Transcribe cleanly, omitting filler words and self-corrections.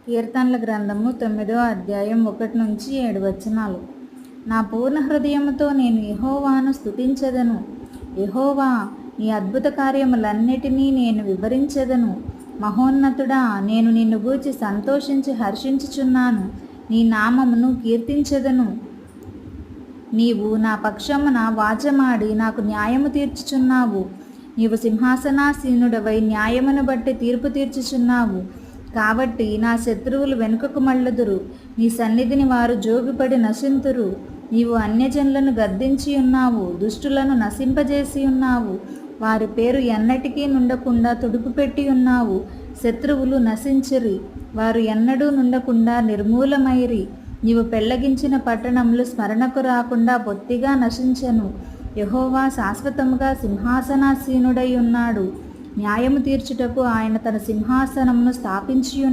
కీర్తనల గ్రంథము 9వ అధ్యాయం 1-7 వచనాలు. నా పూర్ణ హృదయముతో నేను యెహోవాను స్తుతించెదను. యెహోవా, నీ అద్భుత కార్యములన్నిటినీ నేను వివరించెదను. మహోన్నతుడా, నేను నిన్ను గూర్చి సంతోషించి హర్షించుచున్నాను. నీ నామమును కీర్తించెదను. నీవు నా పక్షమున వాచమాడి నాకు న్యాయము తీర్చుచున్నావు. నీవు సింహాసనాసీనుడవై న్యాయమును బట్టి తీర్పు తీర్చుచున్నావు. కాబట్టి నా శత్రువులు వెనుకకు మళ్ళుదురు. నీ సన్నిధిని వారు జోగుపడి నశింతురు. నీవు అన్యజనులను గద్దించి ఉన్నావు, దుష్టులను నశింపజేసి ఉన్నావు. వారి పేరు ఎన్నటికీ నుండకుండా తుడుపుపెట్టి ఉన్నావు. శత్రువులు నశించిరి, వారు ఎన్నడూ నుండకుండా నిర్మూలమైరి. నీవు పెళ్లగించిన పట్టణములు స్మరణకు రాకుండా బొత్తిగా నశించెను. యెహోవా శాశ్వతముగా సింహాసనాసీనుడై ఉన్నాడు. న్యాయము తీర్చుటకు ఆయన తన సింహాసనమును స్థాపించి